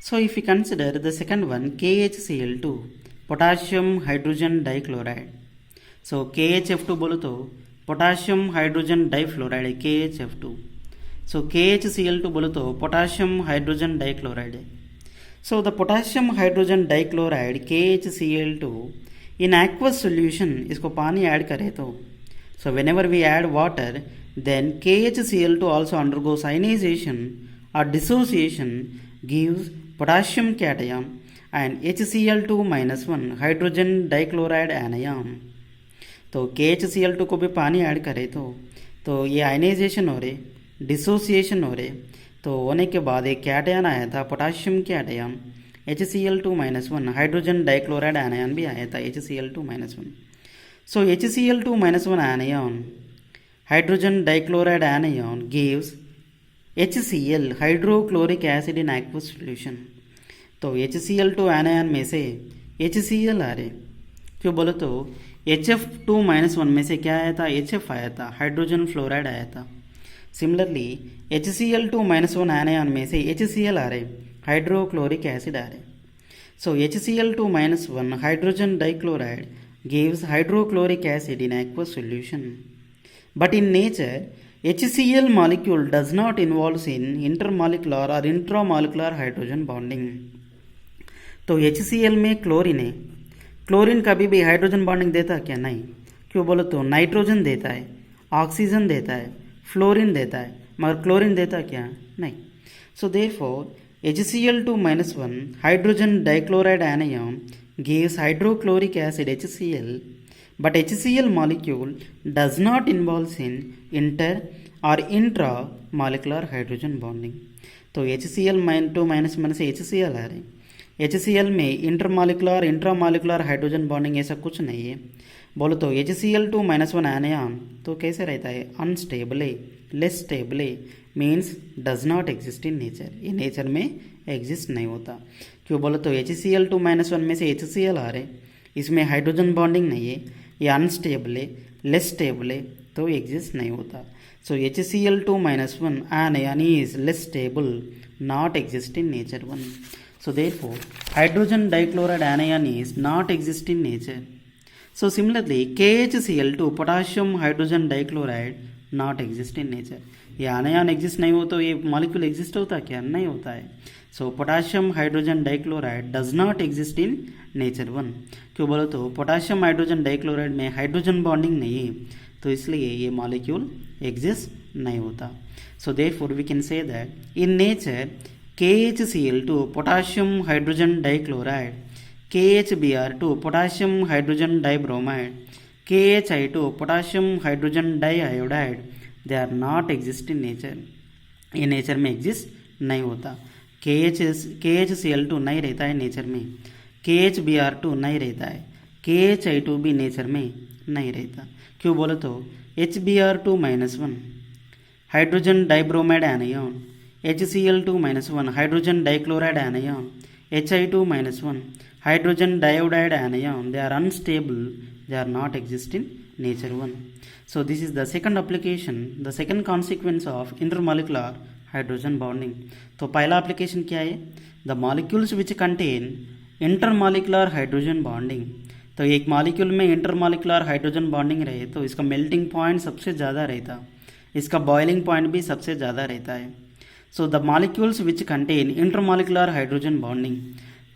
So if we consider the second one, KHCl2, potassium hydrogen dichloride. So KHF2 बोलो तो potassium hydrogen difluoride है KHF2. So KHCl2 बोलो तो potassium hydrogen dichloride है. So the potassium hydrogen dichloride KHCl2 in aqueous solution, इसको पानी add करें तो so whenever we add water then KHCl2 also undergoes ionization or dissociation, gives potassium cation and HCl2 minus 1 hydrogen dichloride anion. तो KHCl2 को भी पानी add करें तो ये आयनाइजेशन हो रहे, डिसोसिएशन हो रहे, तो होने के बाद एक कैटायन आया था potassium cation HCl2 minus 1 hydrogen dichloride ion भी आया था HCl2 minus 1. So HCl2 minus 1 anion hydrogen dichloride ion gives HCl hydrochloric acid in aqueous solution. तो HCl2 आयन में से HCl आ रहे, क्यों बोलो तो HF2 minus 1 में से क्या आया था, HF आया था, हाइड्रोजन फ्लोराइड आया था. सिमिलरली HCl2 minus 1 आयन में से HCl आ रहे, हाइड्रोक्लोरिक एसिड आ रहे. सो HCl2 minus 1 hydrogen dichloride gives hydrochloric acid in aqueous solution. But in nature, HCl molecule does not involve in intermolecular or intramolecular hydrogen bonding. तो HCl में chlorine है, chlorine कभी भी hydrogen bonding देता है क्या, नहीं. क्यों बोलो तो नाइट्रोजन देता है, ऑक्सीजन देता है, फ्लोरीन देता है, मगर क्लोरीन देता क्या, नहीं. So therefore HCl2 minus 1 hydrogen dichloride anion gives hydrochloric acid HCl, but HCl molecule does not involve in inter or intramolecular hydrogen bonding. तो HCl-2 minus 1 से HCl आ रहे, HCl में इंटरमॉलिकुलर इंट्रामॉलिकुलर हाइड्रोजन बॉन्डिंग ऐसा कुछ नहीं है. बोलो तो HCl2 minus 1 आयन तो कैसे रहता है, अनस्टेबल है, लेस स्टेबल है, means does not exist in nature, ये नेचर में एग्जिस्ट नहीं होता. क्यों बोलो तो HCl2 minus 1 में से HCl आ रहे, इसमें हाइड्रोजन बॉन्डिंग नहीं है, ये अनस्टेबल है, लेस स्टेबल है, तो एग्जिस्ट नहीं होता. सो HCl2 minus 1 ion is less stable, not exist in nature 1. So therefore, hydrogen dichloride anion is not exist in nature. So similarly, KHCl2 potassium hydrogen dichloride not exist in nature. ये ion exist नहीं हो तो ये molecule exist होता क्या, नहीं होता है. So potassium hydrogen dichloride does not exist in nature 1. क्यों बोलो तो पोटाशियम हाइड्रोजन डाइक्लोराइड में हाइड्रोजन बॉन्डिंग नहीं है, तो इसलिए ये मॉलिक्यूल एग्जिस्ट नहीं होता. So therefore we can say that in nature KHCl2 potassium hydrogen dichloride, KHBr2 potassium hydrogen dibromide, KHI2 potassium hydrogen diiodide, they are not exist in nature. ये nature में exist नहीं होता. KHCl2 नहीं रहता है nature में, KHBr2 नहीं रहता है, KHI2 भी नेचर में नहीं रहता. क्यों बोलो तो HBr2 minus 1 hydrogen dibromide ion, HCl2 minus 1 hydrogen dichloride anion, Hi2 minus 1 hydrogen diiodide anion, they are unstable, they are not exist in nature 1. So this is the second application, the second consequence of intermolecular hydrogen bonding. तो पहला application क्या है, the molecules which contain intermolecular hydrogen bonding. तो एक molecule में intermolecular hydrogen bonding रहे तो इसका मेल्टिंग पॉइंट सबसे ज़्यादा रहता, इसका बॉइलिंग पॉइंट भी सबसे ज़्यादा रहता है. So the molecules which contain intermolecular hydrogen bonding,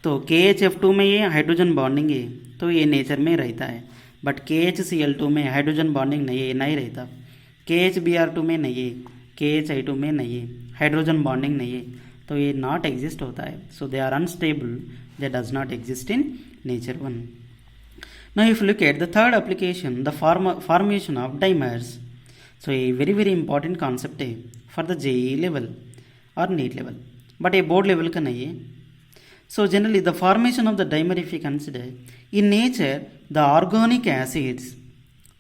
तो KHF2 में ये हाइड्रोजन बॉन्डिंग है तो ये नेचर में रहता है, बट KHCl2 में हाइड्रोजन बॉन्डिंग नहीं है, नहीं रहता. KHBr2 में नहीं है, KHI2 में नहीं है, हाइड्रोजन बॉन्डिंग नहीं है, तो ये नॉट एग्जिस्ट होता है. So they are unstable, they does not exist in nature 1. Now if look at the third application, the formation of dimers. So ये वेरी वेरी इंपॉर्टेंट कॉन्सेप्ट है फॉर द JEE लेवल और NEET level, but ये board level का नहीं है. So generally the formation of the dimer if you consider in nature the organic acids,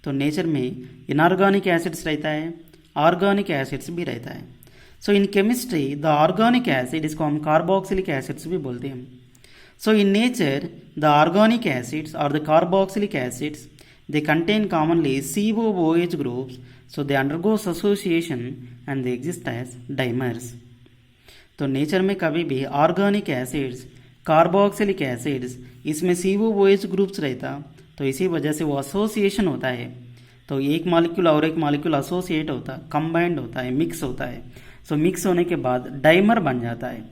तो nature में inorganic acids रहता है, ऑर्गेनिक एसिड्स भी रहता है. So in chemistry the organic acid इसको हम कार्बोक्सिलिक एसिड्स भी बोलते हैं. So in nature the organic acids और the carboxylic acids they contain commonly COOH groups, so they undergoes association and they exist as dimers. तो nature में कभी भी ऑर्गेनिक एसिड्स, कार्बोक्सिलिक एसिड्स, इसमें COOH ग्रुप्स रहता, तो इसी वजह से वो एसोसिएशन होता है। तो एक मॉलिक्यूल और एक मॉलिक्यूल एसोसिएट होता, कंबाइंड होता है, मिक्स होता है। सो मिक्स होने के बाद डाइमर बन जाता है।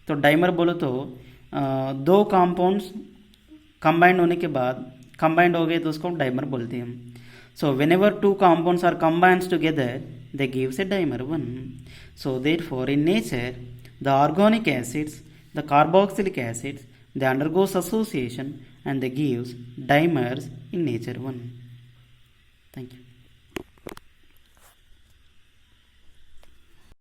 तो डाइमर बोलो तो दो कंपाउंड्स कंबाइंड होने के बाद, कंबाइंड हो गए तो उसको डाइमर बोलते हैं हम। So whenever two compounds are combined together, they gives a dimer one. So therefore in nature, the organic acids, the carboxylic acids, they undergoes association and they gives dimers in nature one. Thank you.